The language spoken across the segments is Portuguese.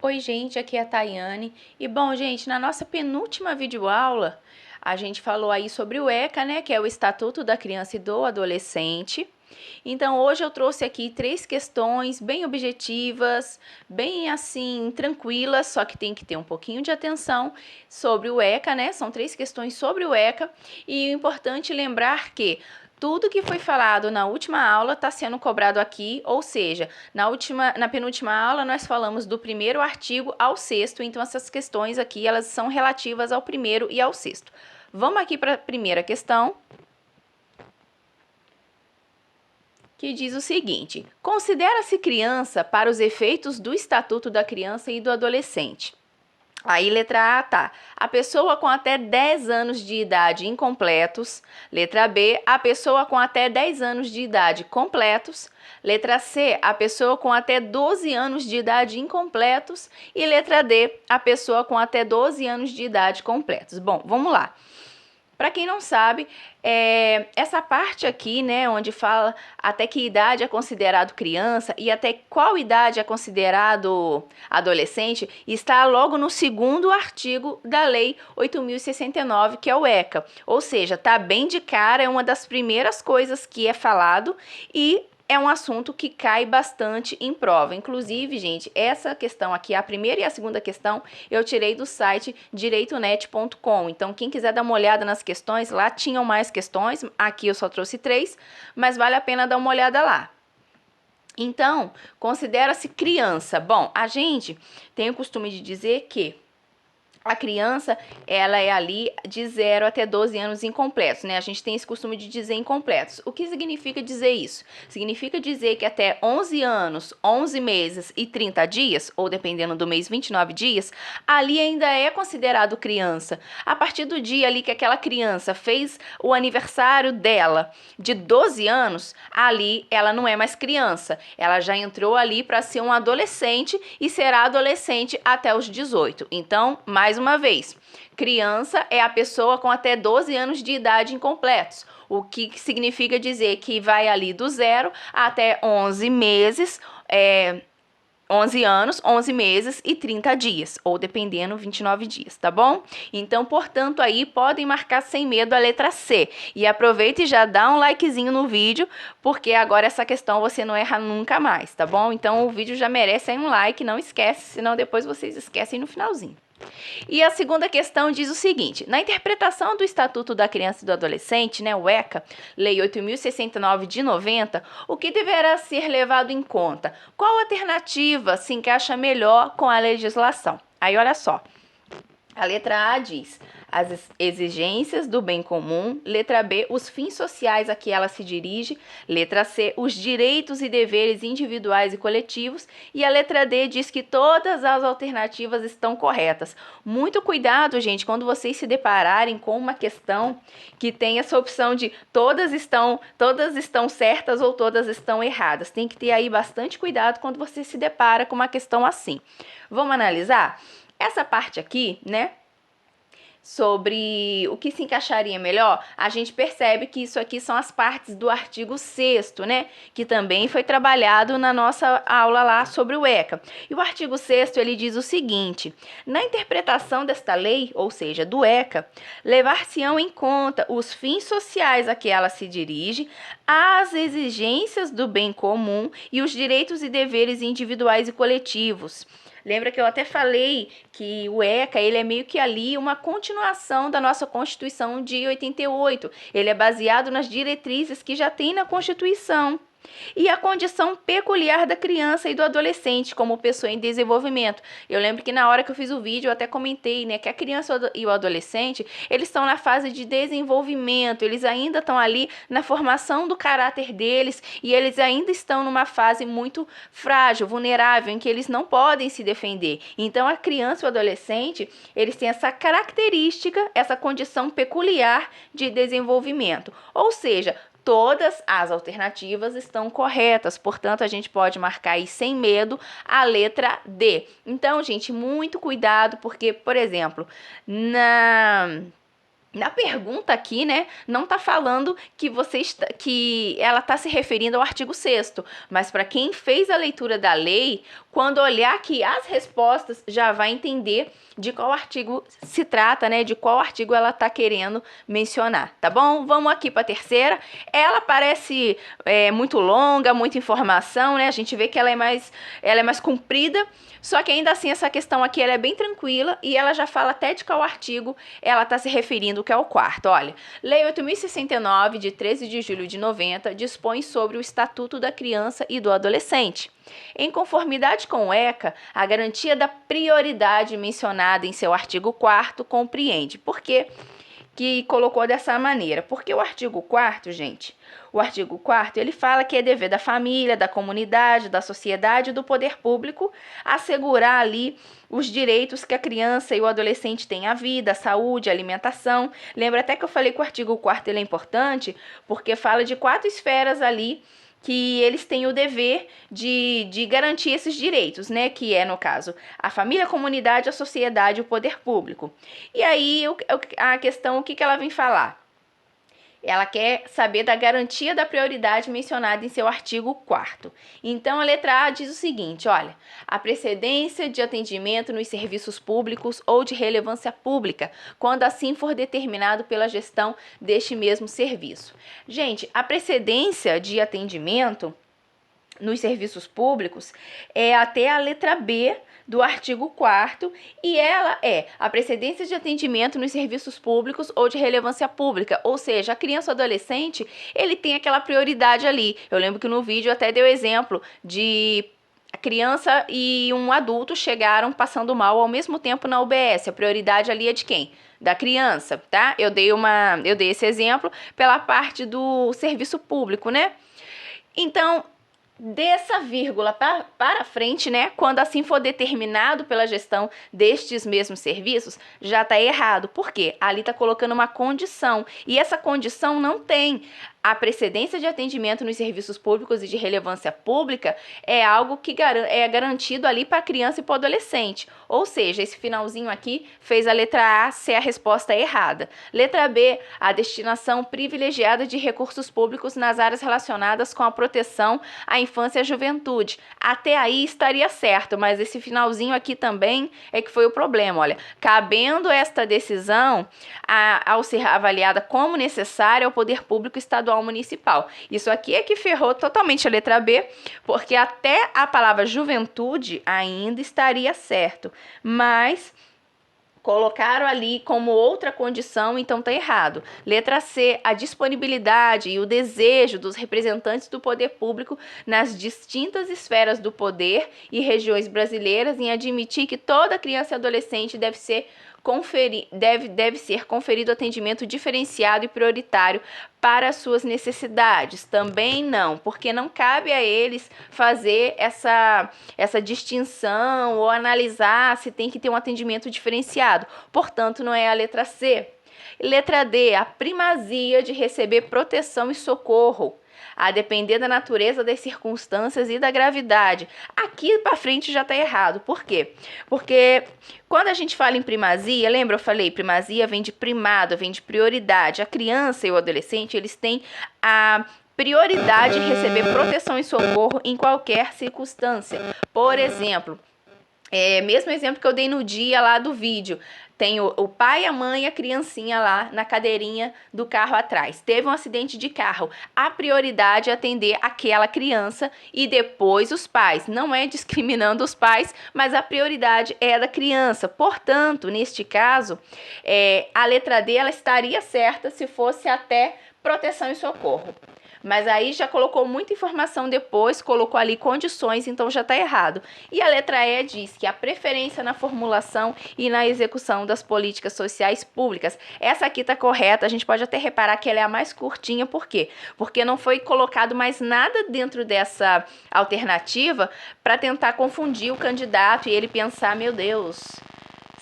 Oi, gente, aqui é a Tayane. E bom, gente, na nossa penúltima videoaula, a gente falou aí sobre o ECA, né, que é o Estatuto da Criança e do Adolescente. Então, hoje eu trouxe aqui 3 questões bem objetivas, bem assim, tranquilas, só que tem que ter um pouquinho de atenção sobre o ECA, né? São 3 questões sobre o ECA, e é importante lembrar que tudo que foi falado na última aula está sendo cobrado aqui, ou seja, na penúltima aula nós falamos do primeiro artigo ao sexto, então essas questões aqui elas são relativas ao primeiro e ao sexto. Vamos aqui para a primeira questão, que diz o seguinte: considera-se criança para os efeitos do Estatuto da Criança e do Adolescente. Aí, letra A, tá. A pessoa com até 10 anos de idade incompletos. Letra B, a pessoa com até 10 anos de idade completos. Letra C, a pessoa com até 12 anos de idade incompletos. E letra D, a pessoa com até 12 anos de idade completos. Bom, vamos lá. Para quem não sabe, essa parte aqui, né, onde fala até que idade é considerado criança e até qual idade é considerado adolescente, está logo no segundo artigo da Lei 8.069, que é o ECA. Ou seja, tá bem de cara, é uma das primeiras coisas que é falado e é um assunto que cai bastante em prova. Inclusive, gente, essa questão aqui, a primeira e a segunda questão, eu tirei do site direitonet.com. Então, quem quiser dar uma olhada nas questões, lá tinham mais questões. Aqui eu só trouxe 3, mas vale a pena dar uma olhada lá. Então, considera-se criança. Bom, a gente tem o costume de dizer que a criança, ela é ali de 0 até 12 anos incompletos, né? A gente tem esse costume de dizer incompletos. O que significa dizer isso? Significa dizer que até 11 anos, 11 meses e 30 dias, ou dependendo do mês, 29 dias, ali ainda é considerado criança. A partir do dia ali que aquela criança fez o aniversário dela de 12 anos, ali ela não é mais criança. Ela já entrou ali para ser um adolescente e será adolescente até os 18. Então, mais uma vez, criança é a pessoa com até 12 anos de idade incompletos, o que significa dizer que vai ali do 0 até 11 meses, 11 anos, 11 meses e 30 dias, ou dependendo, 29 dias, tá bom? Então, portanto, aí podem marcar sem medo a letra C. E aproveita e já dá um likezinho no vídeo, porque agora essa questão você não erra nunca mais, tá bom? Então, o vídeo já merece aí um like, não esquece, senão depois vocês esquecem no finalzinho. E a segunda questão diz o seguinte: na interpretação do Estatuto da Criança e do Adolescente, né, o ECA, Lei 8.069 de 90, o que deverá ser levado em conta? Qual alternativa se encaixa melhor com a legislação? Aí, olha só. A letra A diz as exigências do bem comum. Letra B, os fins sociais a que ela se dirige. Letra C, os direitos e deveres individuais e coletivos. E a letra D diz que todas as alternativas estão corretas. Muito cuidado, gente, quando vocês se depararem com uma questão que tem essa opção de todas estão certas ou todas estão erradas. Tem que ter aí bastante cuidado quando você se depara com uma questão assim. Vamos analisar? Essa parte aqui, né, sobre o que se encaixaria melhor, a gente percebe que isso aqui são as partes do artigo 6º, né, que também foi trabalhado na nossa aula lá sobre o ECA. E o artigo 6º, ele diz o seguinte: na interpretação desta lei, ou seja, do ECA, levar-se-ão em conta os fins sociais a que ela se dirige, as exigências do bem comum e os direitos e deveres individuais e coletivos. Lembra que eu até falei que o ECA, ele é meio que ali uma continuação da nossa Constituição de 88. Ele é baseado nas diretrizes que já tem na Constituição. E a condição peculiar da criança e do adolescente como pessoa em desenvolvimento. Eu lembro que na hora que eu fiz o vídeo eu até comentei, né, que a criança e o adolescente, eles estão na fase de desenvolvimento, eles ainda estão ali na formação do caráter deles e eles ainda estão numa fase muito frágil, vulnerável, em que eles não podem se defender. Então a criança e o adolescente, eles têm essa característica, essa condição peculiar de desenvolvimento. Ou seja, todas as alternativas estão corretas, portanto, a gente pode marcar aí sem medo a letra D. Então, gente, muito cuidado, porque, por exemplo, Na pergunta aqui, né, não tá falando que ela tá se referindo ao artigo 6º, mas para quem fez a leitura da lei, quando olhar aqui as respostas, já vai entender de qual artigo se trata, né, de qual artigo ela tá querendo mencionar, tá bom? Vamos aqui para a terceira. Ela parece muito longa, muita informação, né? A gente vê que ela é mais comprida, só que ainda assim essa questão aqui ela é bem tranquila e ela já fala até de qual artigo ela está se referindo, que é o 4º. Olha, Lei 8.069, de 13 de julho de 90, dispõe sobre o Estatuto da Criança e do Adolescente. Em conformidade com o ECA, a garantia da prioridade mencionada em seu artigo 4º compreende. Por quê que colocou dessa maneira? Porque o artigo 4º, gente, o artigo 4º, ele fala que é dever da família, da comunidade, da sociedade e do poder público assegurar ali os direitos que a criança e o adolescente têm à vida, à saúde, à alimentação. Lembra até que eu falei que o artigo 4º ele é importante porque fala de 4 esferas ali que eles têm o dever de garantir esses direitos, né? Que é, no caso, a família, a comunidade, a sociedade e o poder público. E aí, a questão, o que ela vem falar? Ela quer saber da garantia da prioridade mencionada em seu artigo 4º. Então, a letra A diz o seguinte, olha, a precedência de atendimento nos serviços públicos ou de relevância pública, quando assim for determinado pela gestão deste mesmo serviço. Gente, a precedência de atendimento nos serviços públicos é até a letra B do artigo 4º e ela é a precedência de atendimento nos serviços públicos ou de relevância pública, ou seja, a criança ou adolescente, ele tem aquela prioridade ali. Eu lembro que no vídeo até deu exemplo de a criança e um adulto chegaram passando mal ao mesmo tempo na UBS. A prioridade ali é de quem? Da criança, tá? Eu dei esse exemplo pela parte do serviço público, né? Então, dessa vírgula para frente, né, quando assim for determinado pela gestão destes mesmos serviços, já está errado. Por quê? Ali está colocando uma condição, e essa condição não tem. A precedência de atendimento nos serviços públicos e de relevância pública é algo que é garantido ali para a criança e para o adolescente. Ou seja, esse finalzinho aqui fez a letra A ser a resposta errada. Letra B, a destinação privilegiada de recursos públicos nas áreas relacionadas com a proteção à infância e à juventude. Até aí estaria certo, mas esse finalzinho aqui também é que foi o problema. Olha, cabendo esta decisão ao ser avaliada como necessária ao poder público estadual municipal. Isso aqui é que ferrou totalmente a letra B, porque até a palavra juventude ainda estaria certo, mas colocaram ali como outra condição, então tá errado. Letra C, a disponibilidade e o desejo dos representantes do poder público nas distintas esferas do poder e regiões brasileiras em admitir que toda criança e adolescente deve ser conferido atendimento diferenciado e prioritário para suas necessidades. Também não, porque não cabe a eles fazer essa distinção ou analisar se tem que ter um atendimento diferenciado. Portanto, não é a letra C. Letra D, a primazia de receber proteção e socorro, a depender da natureza das circunstâncias e da gravidade. Aqui para frente já está errado. Por quê? Porque quando a gente fala em primazia, lembra eu falei, primazia vem de primado, vem de prioridade. A criança e o adolescente, eles têm a prioridade em receber proteção e socorro em qualquer circunstância. Por exemplo, mesmo exemplo que eu dei no dia lá do vídeo, tem o pai, a mãe e a criancinha lá na cadeirinha do carro atrás. Teve um acidente de carro. A prioridade é atender aquela criança e depois os pais. Não é discriminando os pais, mas a prioridade é da criança. Portanto, neste caso, a letra D ela estaria certa se fosse até proteção e socorro. Mas aí já colocou muita informação depois, colocou ali condições, então já está errado. E a letra E diz que a preferência na formulação e na execução das políticas sociais públicas. Essa aqui está correta, a gente pode até reparar que ela é a mais curtinha, por quê? Porque não foi colocado mais nada dentro dessa alternativa para tentar confundir o candidato e ele pensar, meu Deus,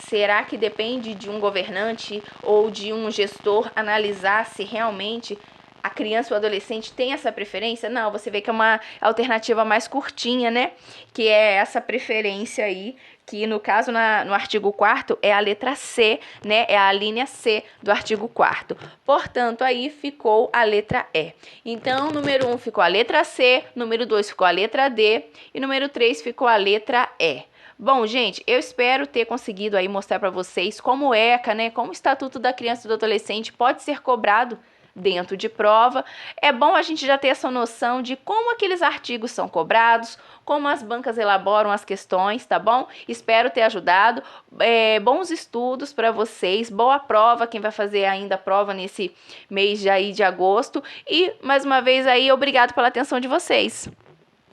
será que depende de um governante ou de um gestor analisar se realmente a criança ou o adolescente tem essa preferência? Não, você vê que é uma alternativa mais curtinha, né? Que é essa preferência aí que no caso no artigo 4º é a letra C, né? É a linha C do artigo 4º. Portanto, aí ficou a letra E. Então, número 1 ficou a letra C, número 2 ficou a letra D e número 3 ficou a letra E. Bom, gente, eu espero ter conseguido aí mostrar para vocês como o ECA, né, como o Estatuto da Criança e do Adolescente pode ser cobrado dentro de prova. É bom a gente já ter essa noção de como aqueles artigos são cobrados, como as bancas elaboram as questões, tá bom? Espero ter ajudado. Bons estudos para vocês, boa prova, quem vai fazer ainda a prova nesse mês de agosto. E, mais uma vez aí, obrigado pela atenção de vocês.